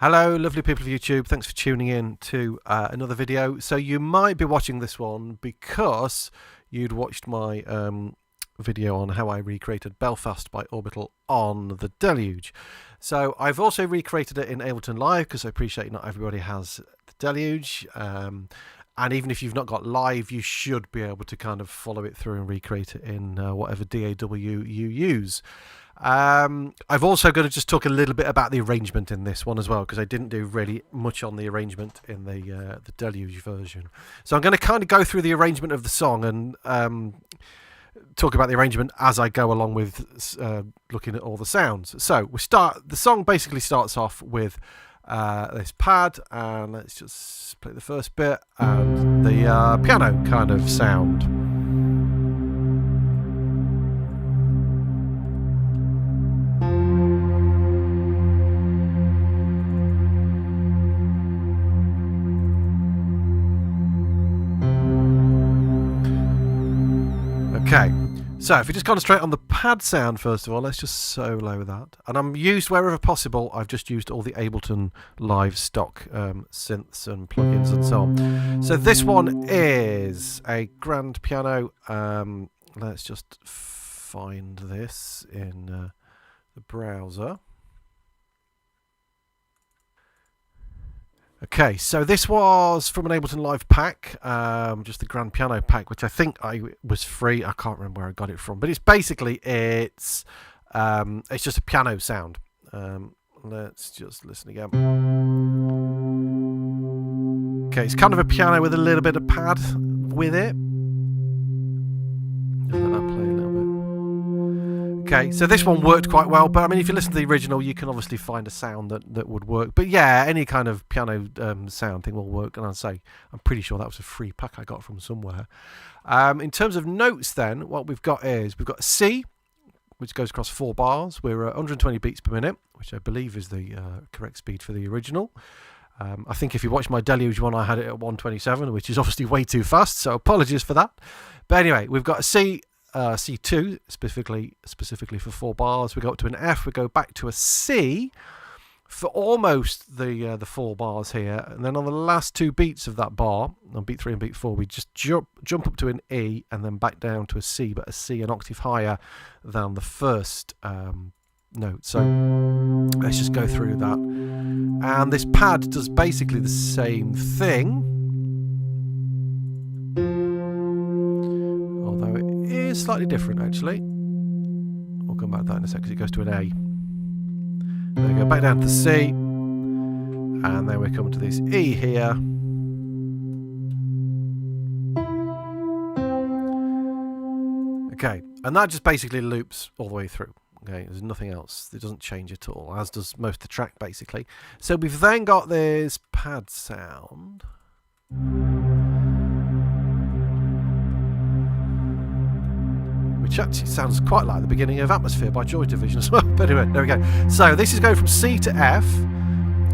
Hello, lovely people of YouTube. Thanks for tuning in to another video. So you might be watching this one because you'd watched my video on how I recreated Belfast by Orbital on the Deluge. So I've also recreated it in Ableton Live because I appreciate not everybody has the Deluge. And even if you've not got Live, you should be able to kind of follow it through and recreate it in whatever DAW you use. I've also got to just talk a little bit about the arrangement in this one as well, because I didn't do really much on the arrangement in the Deluge version. So I'm going to kind of go through the arrangement of the song and talk about the arrangement as I go along with looking at all the sounds. So the song basically starts off with this pad, and let's just play the first bit and the piano kind of sound. Okay, so if we just concentrate on the pad sound first of all, let's just solo that. And I'm used wherever possible, I've just used all the Ableton Live stock synths and plugins and so on. So this one is a grand piano. Let's just find this in the browser. Okay, so this was from an Ableton Live pack, just the grand piano pack, which I think was free. I can't remember where I got it from, but it's basically it's just a piano sound. Let's just listen again. Okay, it's kind of a piano with a little bit of pad with it. Let that play a little bit. Okay, so this one worked quite well, but I mean, if you listen to the original, you can obviously find a sound that would work. But yeah, any kind of piano sound thing will work. And I'd say, I'm pretty sure that was a free pack I got from somewhere. In terms of notes then, what we've got is, we've got a C, which goes across 4 bars. We're at 120 beats per minute, which I believe is the correct speed for the original. I think if you watch my Deluge one, I had it at 127, which is obviously way too fast, so apologies for that. But anyway, we've got a C, C2 specifically for 4 bars. We go up to an F, we go back to a C for almost the 4 bars here, and then on the last 2 beats of that bar, on beat 3 and beat 4, we just jump up to an E and then back down to a C, but a C an octave higher than the first note. So let's just go through that. And this pad does basically the same thing, although it is slightly different actually. We'll come back to that in a second because it goes to an A. Then we go back down to the C, and then we come to this E here. Okay, and that just basically loops all the way through. Okay, there's nothing else. It doesn't change at all, as does most of the track basically. So we've then got this pad sound. Which actually sounds quite like the beginning of Atmosphere by Joy Division as well. But anyway, there we go. So this is going from C to F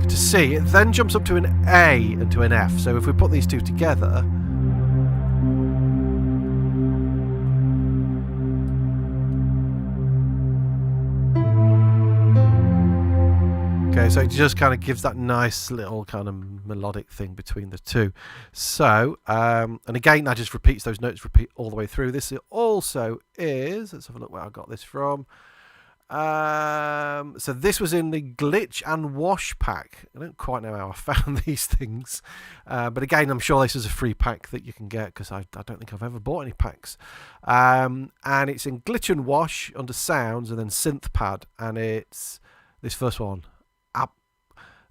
to C. It then jumps up to an A and to an F. So if we put these two together, okay, so it just kind of gives that nice little kind of melodic thing between the two. So, and again, that just repeats those notes, repeat all the way through. This also is, let's have a look where I got this from. So this was in the Glitch and Wash pack. I don't quite know how I found these things. But again, I'm sure this is a free pack that you can get because I don't think I've ever bought any packs. And it's in Glitch and Wash under Sounds and then Synth Pad. And it's this first one.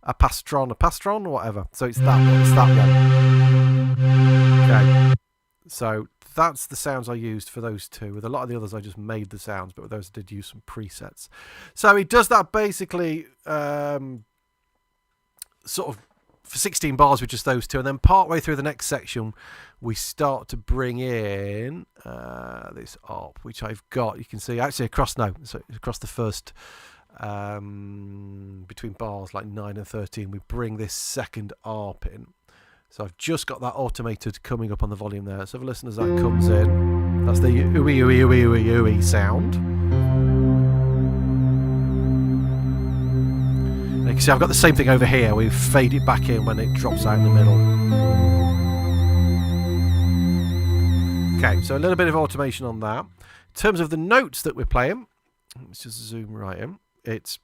A pastron or whatever. So it's that one. It's that one. Okay. So that's the sounds I used for those two. With a lot of the others, I just made the sounds, but with those I did use some presets. So it does that basically sort of for 16 bars with just those two, and then partway through the next section, we start to bring in this ARP, which I've got. You can see actually across so across the first. Between bars like 9 and 13, we bring this second ARP in. So I've just got that automated coming up on the volume there. So have a listen as that comes in. That's the ooey ooey ooey ooey ooey sound. can see I've got the same thing over here. We fade it back in when it drops out in the middle. Okay, so a little bit of automation on that. In terms of the notes that we're playing, let's just zoom right in. It's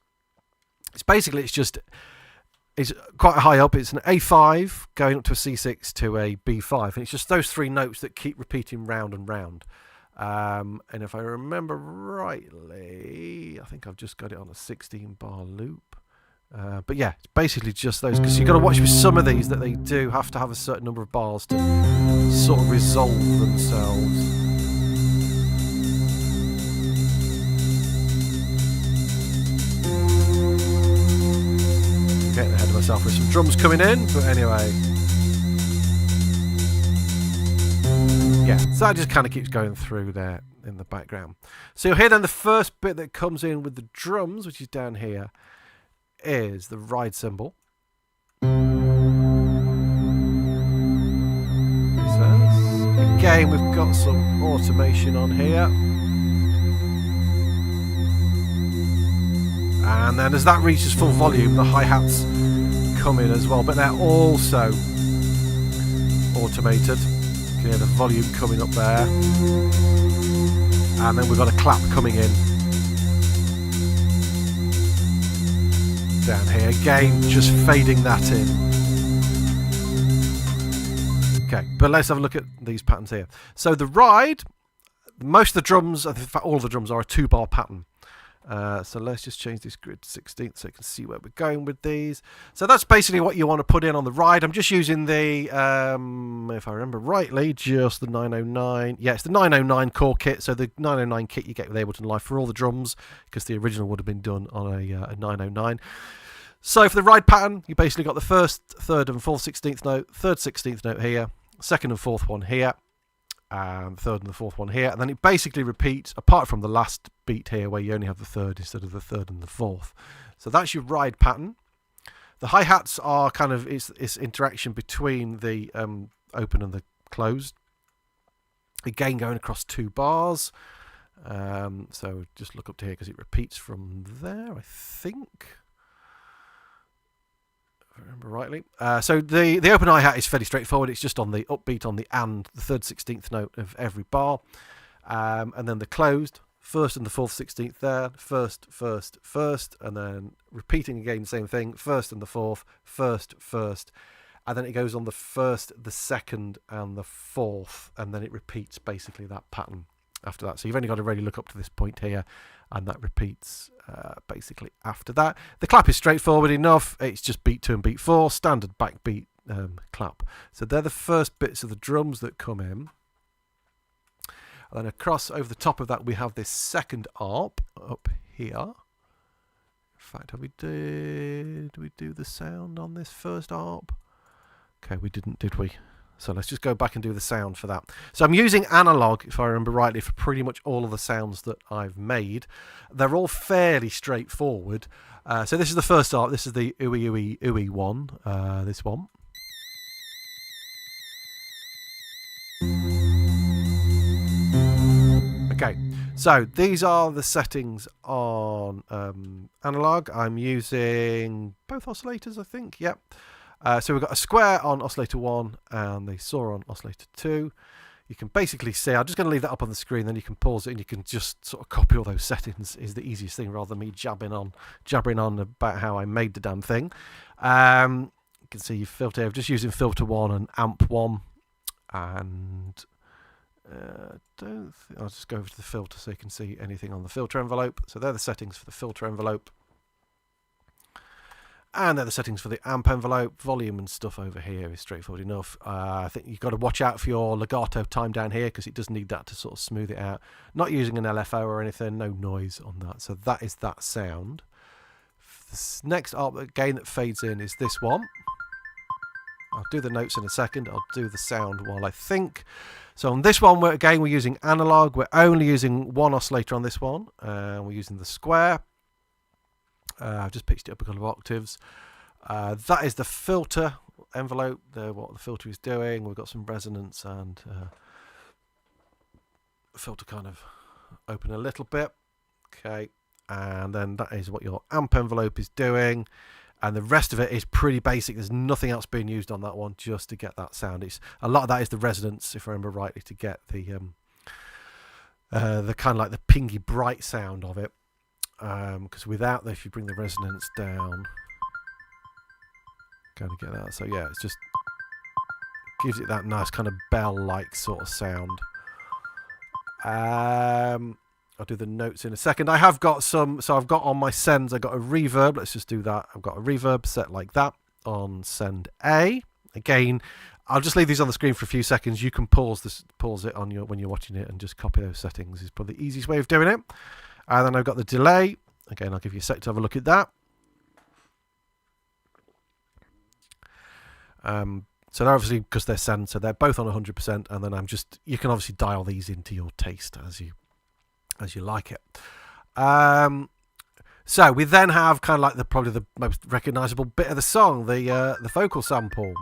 basically it's quite high up. It's an A5 going up to a C6 to a B5, and it's just those three notes that keep repeating round and round. And if I remember rightly, I think I've just got it on a 16-bar loop. But yeah, it's basically just those, because you've got to watch with some of these that they do have to have a certain number of bars to sort of resolve themselves. Getting ahead of myself with some drums coming in, but anyway. Yeah, so that just kind of keeps going through there in the background. So you'll hear then the first bit that comes in with the drums, which is down here, is the ride cymbal. Again, we've got some automation on here. And then as that reaches full volume, the hi-hats come in as well, but they're also automated. You can hear the volume coming up there. And then we've got a clap coming in down here. Again, just fading that in. Okay, but let's have a look at these patterns here. So the ride, most of the drums, in fact all of the drums are a 2-bar pattern. So let's just change this grid to 16th so you can see where we're going with these. So that's basically what you want to put in on the ride. I'm just using the, if I remember rightly, just the 909. Yeah, it's the 909 core kit. So the 909 kit you get with Ableton Live for all the drums, because the original would have been done on a 909. So for the ride pattern, you basically got the first, third and fourth 16th note, third 16th note here, second and fourth one here, and the third and the fourth one here, and then it basically repeats apart from the last beat here where you only have the third instead of the third and the fourth. So that's your ride pattern. The hi-hats are kind of it's interaction between the open and the closed, again going across 2 bars. So just look up to here because it repeats from there, I think, if I remember rightly. So the open hi-hat is fairly straightforward. It's just on the upbeat on the and, the third 16th note of every bar. And then the closed, first and the fourth 16th there, first, first, first, and then repeating again the same thing, first and the fourth, first, first, and then it goes on the first, the second, and the fourth, and then it repeats basically that pattern after that. So you've only got to really look up to this point here, and that repeats basically after that. The clap is straightforward enough. It's just beat 2 and beat 4, standard backbeat clap. So they're the first bits of the drums that come in. And then across over the top of that we have this second ARP up here. In fact, did we do the sound on this first ARP? Okay, we didn't, did we? So let's just go back and do the sound for that. So I'm using analog, if I remember rightly, for pretty much all of the sounds that I've made. They're all fairly straightforward. So this is the first ARP. This is the ooey ooey ooey one. This one. Okay, so these are the settings on analog. I'm using both oscillators, I think. Yep. So we've got a square on oscillator 1 and the saw on oscillator 2. You can basically see, I'm just going to leave that up on the screen, then you can pause it and you can just sort of copy all those settings. Is the easiest thing rather than me jabbering on about how I made the damn thing. You can see your filter. I'm just using filter 1 and amp 1, and I'll just go over to the filter so you can see anything on the filter envelope. So they're the settings for the filter envelope. And they're the settings for the amp envelope. Volume and stuff over here is straightforward enough. I think you've got to watch out for your legato time down here because it does need that to sort of smooth it out. Not using an LFO or anything, no noise on that. So that is that sound. This next ARP gain that fades in is this one. I'll do the notes in a second. I'll do the sound while I think. So on this one, we're using analog. We're only using one oscillator on this one. We're using the square. I've just pitched it up a couple of octaves. That is the filter envelope, what the filter is doing. We've got some resonance and the filter kind of open a little bit. Okay, and then that is what your amp envelope is doing. And the rest of it is pretty basic. There's nothing else being used on that one just to get that sound. It's a lot of that is the resonance, if I remember rightly, to get the kind of like the pingy bright sound of it. Because without that, if you bring the resonance down, kind of get that. So yeah, it's just gives it that nice kind of bell-like sort of sound. I'll do the notes in a second. I have got some, so I've got on my sends, I got a reverb. Let's just do that. I've got a reverb set like that on send A. Again, I'll just leave these on the screen for a few seconds. You can pause it on when you're watching it and just copy those settings. Is probably the easiest way of doing it. And then I've got the delay. Again, I'll give you a sec to have a look at that. So they're obviously, because they're send, so they're both on 100%. And then you can obviously dial these into your taste as you like it. So we then have kind of like probably the most recognizable bit of the song, the vocal sample,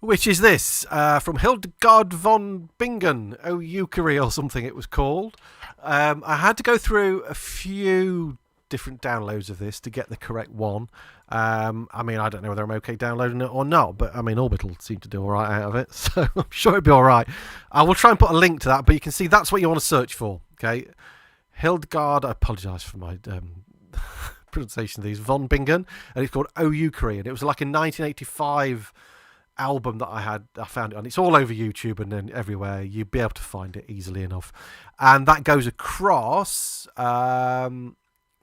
which is this from Hildegard von Bingen, Euchari or something it was called. I had to go through a few different downloads of this to get the correct one. I mean, I don't know whether I'm okay downloading it or not, but I mean, Orbital seemed to do all right out of it, so I'm sure it'll be all right. I will try and put a link to that, but you can see that's what you want to search for. Okay, Hildegard. I apologise for my pronunciation of these. Von Bingen, and it's called O Euchari, and it was like a 1985 album that I found it on. It's all over YouTube and then everywhere. You'd be able to find it easily enough, and that goes across.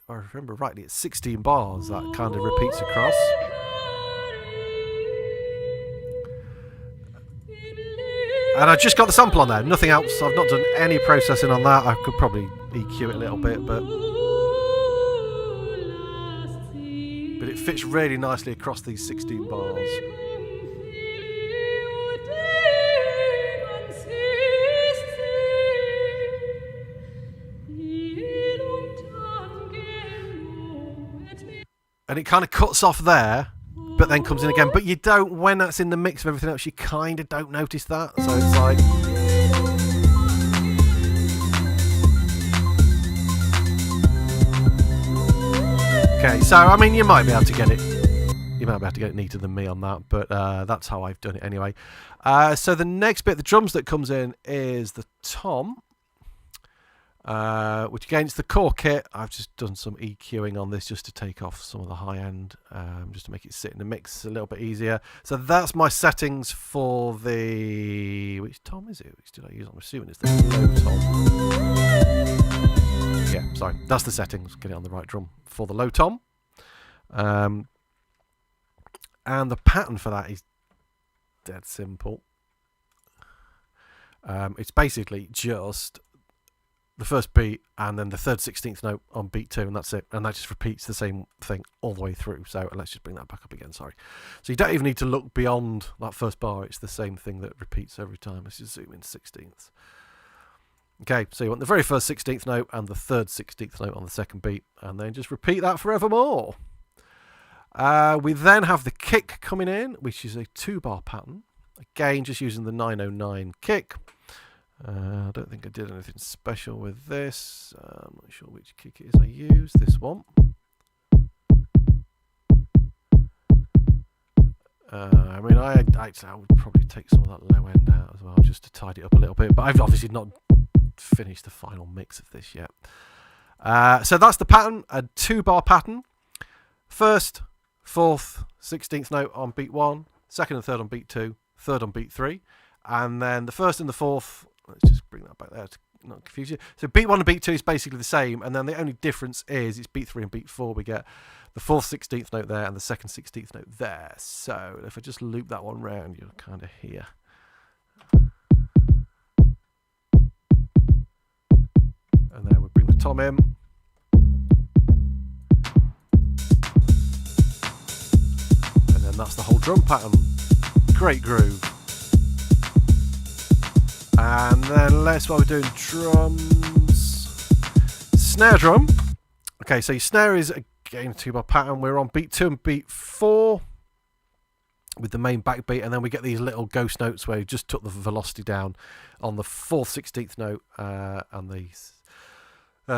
I remember rightly, it's 16 bars that kind of repeats across. And I just got the sample on there, nothing else. I've not done any processing on that. I could probably EQ it a little bit, but it fits really nicely across these 16 bars. And it kind of cuts off there, but then comes in again. But you don't, when that's in the mix of everything else, you kind of don't notice that. So it's like... Okay, so I mean, you might be able to get it. You might be able to get it neater than me on that, but that's how I've done it anyway. So the next bit, the drums that comes in, is the tom. Which again, it's the core kit. I've just done some EQing on this just to take off some of the high end, just to make it sit in the mix a little bit easier. So that's my settings for the... Which tom is it? Which did I use? I'm assuming it's the low tom. Yeah, sorry. That's the settings. Get it on the right drum for the low tom. And the pattern for that is dead simple. It's basically just... the first beat and then the third 16th note on beat 2, and that's it, and that just repeats the same thing all the way through. So let's just bring that back up again, sorry. So you don't even need to look beyond that first bar, it's the same thing that repeats every time. Let's just zoom in 16ths. Okay, so you want the very first 16th note and the third 16th note on the second beat, and then just repeat that forevermore. We then have the kick coming in, which is a 2-bar pattern, again just using the 909 kick. I don't think I did anything special with this. I'm not sure which kick it is I used. This one. I mean, I would probably take some of that low end out as well, just to tidy it up a little bit. But I've obviously not finished the final mix of this yet. So that's the pattern, a 2-bar pattern. First, fourth, 16th note on beat 1, second and third on beat 2, third on beat 3, and then the first and the fourth. Let's just bring that back there to not confuse you. So beat 1 and beat 2 is basically the same, and then the only difference is it's beat 3 and beat 4. We get the fourth 16th note there and the second 16th note there. So if I just loop that one round, you'll kind of hear. And then we bring the tom in. And then that's the whole drum pattern. Great groove. And then while we're doing drums, snare drum. Okay, so your snare is again a 2-bar pattern. We're on beat 2 and beat 4 with the main backbeat, and then we get these little ghost notes where you just took the velocity down on the fourth 16th note and the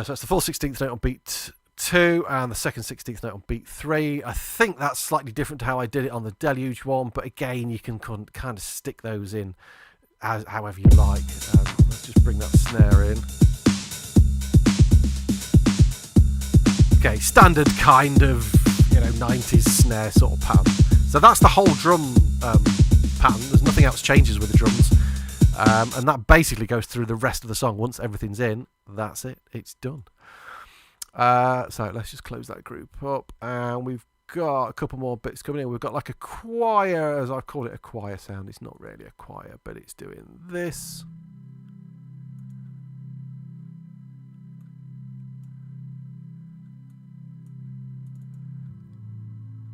So it's the full 16th note on beat 2 and the second 16th note on beat 3. I think that's slightly different to how I did it on the Deluge one, but again, you can kind of stick those in as however you like. Let's just bring that snare in. Okay, standard kind of 90s snare sort of pattern. So that's the whole drum pattern. There's nothing else changes with the drums, and that basically goes through the rest of the song. Once everything's in, that's it. It's done. So let's just close that group up, and we've got a couple more bits coming in. We've got like a choir, as I call it, a choir sound. It's not really a choir, but it's doing this.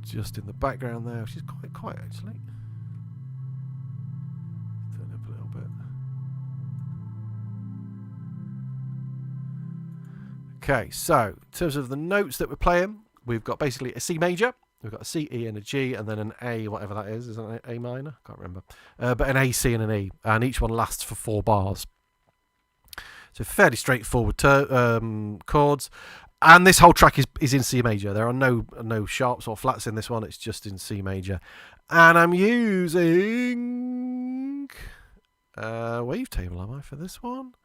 Just in the background there, which is quite quiet actually. Turn up a little bit. Okay, so in terms of the notes that we're playing, we've got basically a C major, we've got a C, E and a G, and then an A, whatever that is that an A minor? I can't remember. But an A, C and an E, and each one lasts for 4 bars. So fairly straightforward chords. And this whole track is in C major. There are no sharps or flats in this one. It's just in C major. And I'm using Wavetable, am I, for this one?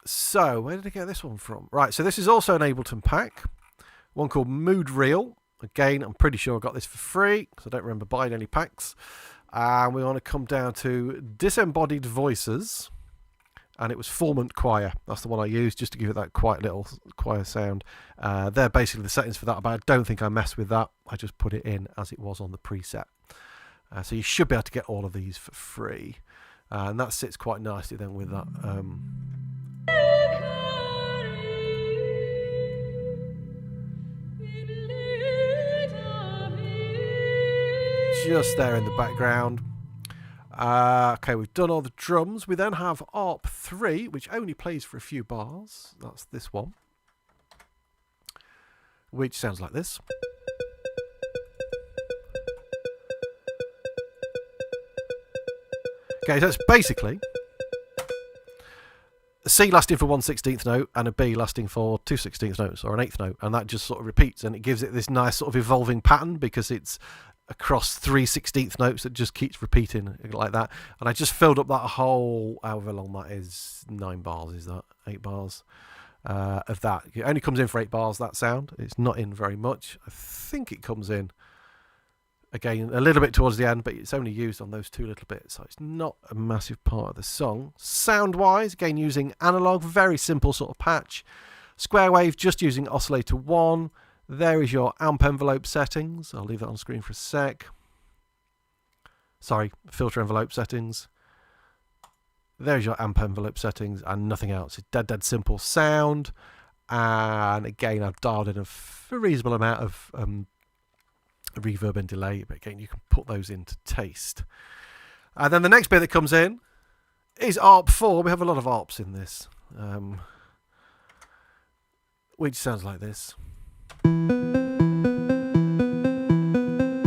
So where did I get this one from? Right, so this is also an Ableton pack. One called Mood Reel. Again, I'm pretty sure I got this for free because I don't remember buying any packs. And we want to come down to Disembodied Voices. And it was Formant Choir. That's the one I used just to give it that quiet little choir sound. They're basically the settings for that, but I don't think I messed with that. I just put it in as it was on the preset. So you should be able to get all of these for free. And that sits quite nicely then with that. Just there in the background. Okay, we've done all the drums. We then have ARP 3, which only plays for a few bars. That's this one, which sounds like this. Okay, so it's basically a C lasting for 1/16th note and a B lasting for 2/16th notes or an 8th note, and that just sort of repeats, and it gives it this nice sort of evolving pattern because it's across 3/16th notes that just keeps repeating like that. And I just filled up that whole, however long that is, 9 bars, is that 8 bars of that. It only comes in for 8 bars, that sound. It's not in very much. I think it comes in again a little bit towards the end, but it's only used on those 2 little bits, so it's not a massive part of the song. Sound wise, again using analog, very simple sort of patch. Square wave, just using oscillator 1. There is your amp envelope settings. I'll leave that on screen for a sec. Sorry, filter envelope settings. There's your amp envelope settings and nothing else. It's dead simple sound. And again, I've dialed in a reasonable amount of reverb and delay. But again, you can put those into taste. And then the next bit that comes in is ARP 4. We have a lot of ARPs in this. Which sounds like this.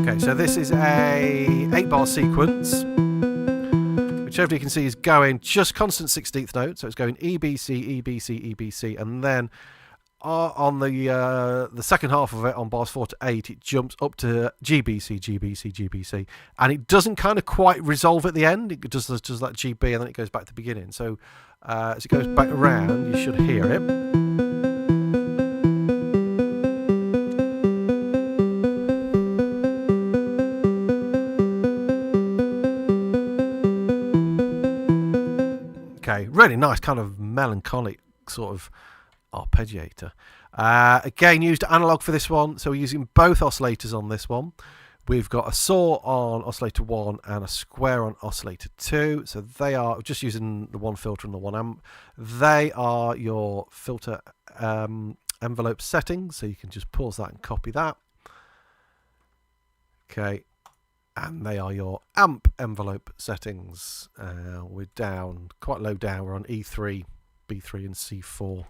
Okay, so this is a 8-bar sequence, which everybody can see is going just constant 16th note, so it's going E, B, C, E, B, C, E, B, C, and then on the second half of it, on bars 4 to 8, it jumps up to G, B, C, G, B, C, G, B, C, and it doesn't kind of quite resolve at the end. It does that G, B, and then it goes back to the beginning. So as it goes back around, you should hear it. Okay, really nice kind of melancholic sort of arpeggiator. Again, used analog for this one, so we're using both oscillators on this one. We've got a saw on oscillator 1 and a square on oscillator 2. So they are just using the one filter and the one amp. They are your filter envelope settings, so you can just pause that and copy that. Okay. And they are your amp envelope settings. We're down, quite low down. We're on E3, B3 and C4.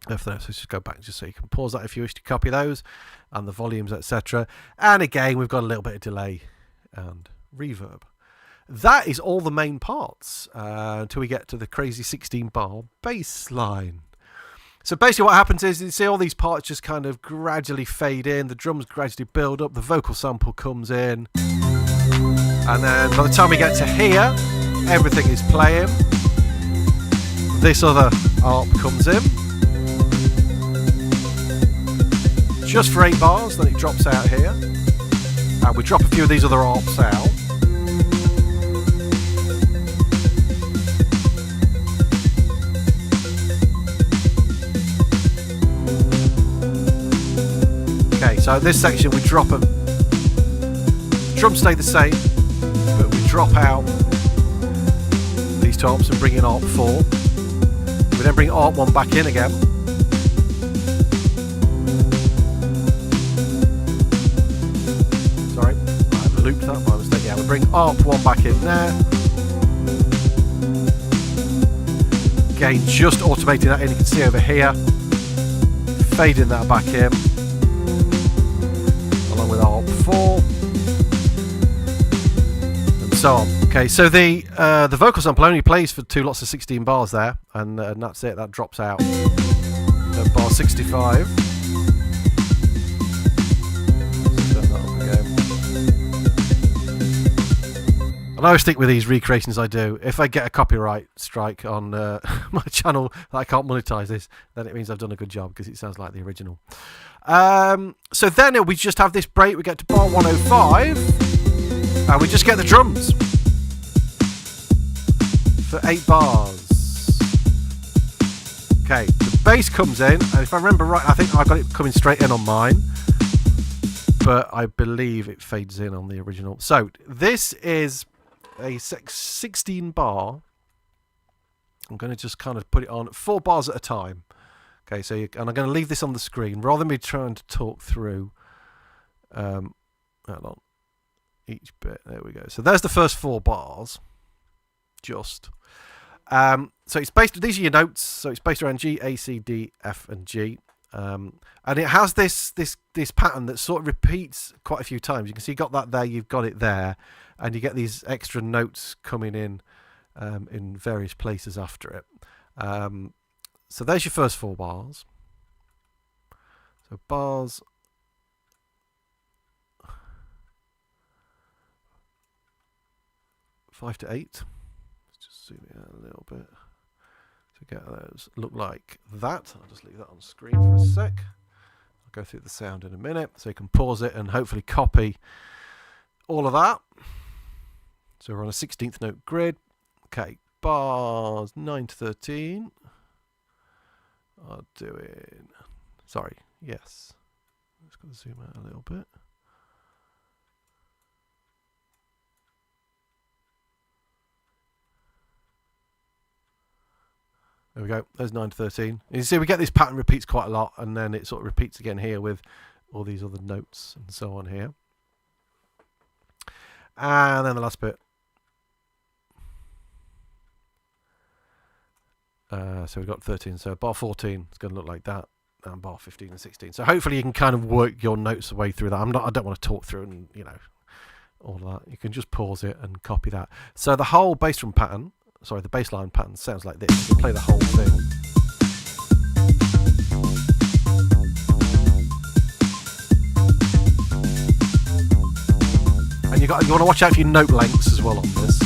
So just go back just so you can pause that if you wish to copy those. And the volumes, etc. And again, we've got a little bit of delay and reverb. that is all the main parts until we get to the crazy 16-bar bass line. So basically what happens is you see all these parts just kind of gradually fade in, the drums gradually build up, the vocal sample comes in, and then by the time we get to here, everything is playing. This other ARP comes in, just for 8 bars, then it drops out here, and we drop a few of these other ARPs out. So this section we drop them. The drums stay the same, but we drop out these two ARPs and bring in ARP 4. We then bring ARP 1 back in again. Sorry, I looped that by mistake. Yeah, we bring ARP 1 back in there. Again, just automating that in. You can see over here, fading that back in. Along with ARP 4 and so on. Okay, so the vocal sample only plays for 2 lots of 16 bars there, and that's it. That drops out at bar 65. Turn that up again. And I always stick with these recreations I do. If I get a copyright strike on my channel that I can't monetize this, then it means I've done a good job because it sounds like the original. So then we just have this break, we get to bar 105 and we just get the drums for 8 bars. Okay, the bass comes in, and if I remember right, I think I got it coming straight in on mine, but I believe it fades in on the original. So this is a 16 bar. I'm going to just kind of put it on 4 bars at a time. Okay, so and I'm going to leave this on the screen rather than me trying to talk through hold on, each bit. There we go. So there's the first 4 bars. Just so it's based. These are your notes. So it's based around G, A, C, D, F, and G, and it has this pattern that sort of repeats quite a few times. You can see you got that there. You've got it there, and you get these extra notes coming in various places after it. So there's your first 4 bars. So bars 5 to 8. Let's just zoom it out a little bit to get those look like that. I'll just leave that on screen for a sec. I'll go through the sound in a minute, so you can pause it and hopefully copy all of that. So we're on a 16th note grid. Okay, bars 9 to 13. I'll do it. Sorry, yes. Just got to zoom out a little bit. There we go. There's 9 to 13. You see, we get this pattern repeats quite a lot, and then it sort of repeats again here with all these other notes and so on here. And then the last bit. So we've got 13, so bar 14 is going to look like that, and bar 15 and 16. So hopefully you can kind of work your notes away through that. I don't want to talk through and, you know, all that. You can just pause it and copy that. So the whole bass drum pattern, sorry, the bass line pattern sounds like this. You can play the whole thing. And you want to watch out for your note lengths as well on this.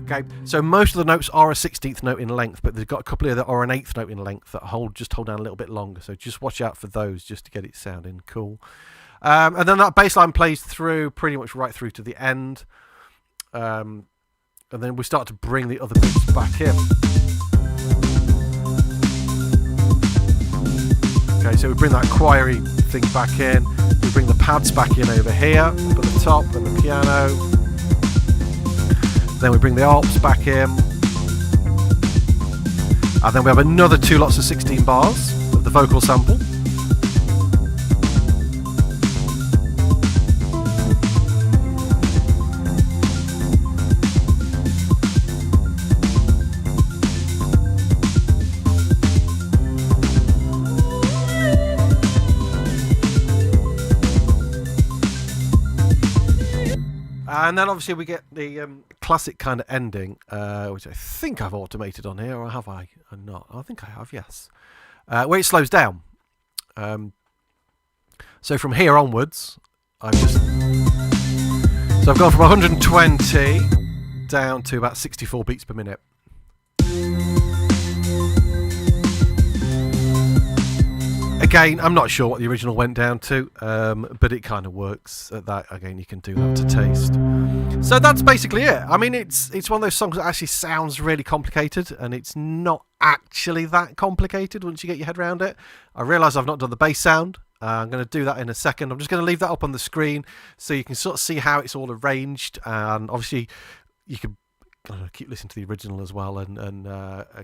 Okay, so most of the notes are a 16th note in length, but they've got a couple of that are an 8th note in length that just hold down a little bit longer. So just watch out for those just to get it sounding cool. And then that bass line plays through pretty much right through to the end. And then we start to bring the other bits back in. Okay, so we bring that choiry thing back in. We bring the pads back in over here. We've got the top and the piano. Then we bring the ARPs back in, and then we have another 2 lots of 16 bars of the vocal sample. And then obviously we get the classic kind of ending, which I think I've automated on here, or have I? Or not? I think I have, yes. Where it slows down. So from here onwards, I've gone from 120 down to about 64 beats per minute. Again, I'm not sure what the original went down to, but it kind of works at that. Again, you can do that to taste. So that's basically it. I mean, it's one of those songs that actually sounds really complicated, and it's not actually that complicated once you get your head around it. I realise I've not done the bass sound. I'm going to do that in a second. I'm just going to leave that up on the screen so you can sort of see how it's all arranged, and obviously you can keep listening to the original as well and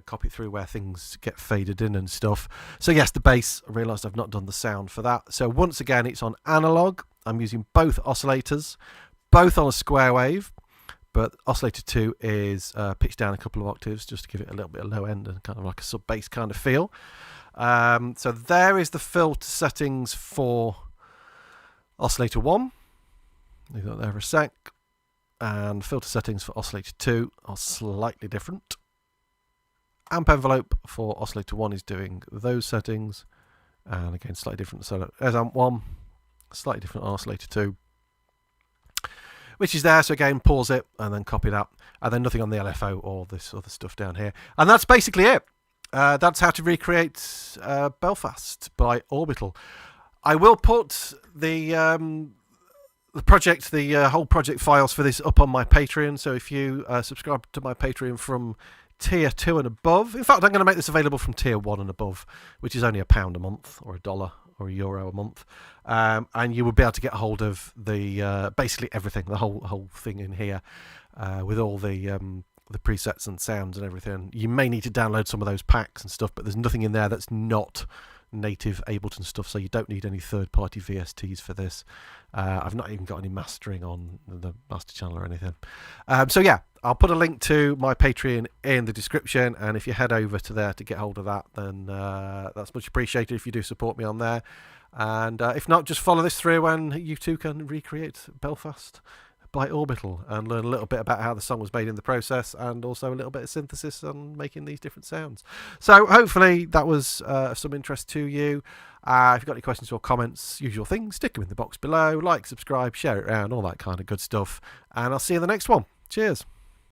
copy through where things get faded in and stuff. So yes, the bass, I realised I've not done the sound for that. So once again, it's on analog. I'm using both oscillators, both on a square wave, but oscillator 2 is pitched down a couple of octaves just to give it a little bit of low end and kind of like a sub bass kind of feel. So there is the filter settings for oscillator 1. Leave that there for a sec. And filter settings for oscillator 2 are slightly different. Amp envelope for oscillator 1 is doing those settings, and again slightly different. So there's amp 1, slightly different on oscillator 2, which is there. So again, pause it and then copy that, and then nothing on the LFO or this other stuff down here. And that's basically it. That's how to recreate Belfast by Orbital. I will put the project, the whole project files for this up on my Patreon. So if you subscribe to my Patreon from tier 2 and above, in fact, I'm going to make this available from tier 1 and above, which is only £1 a month or $1 or €1 a month, and you will be able to get a hold of the basically everything, the whole thing in here, with all the presets and sounds and everything. You may need to download some of those packs and stuff, but there's nothing in there that's not native Ableton stuff, so you don't need any third-party VSTs for this. I've not even got any mastering on the master channel or anything. So yeah, I'll put a link to my Patreon in the description, and if you head over to there to get hold of that, then that's much appreciated if you do support me on there. And if not, just follow this through and you too can recreate Belfast by Orbital and learn a little bit about how the song was made in the process, and also a little bit of synthesis on making these different sounds. So hopefully that was of some interest to you. If you've got any questions or comments, usual things, stick them in the box below. Like, subscribe, share it around, all that kind of good stuff. And I'll see you in the next one. Cheers.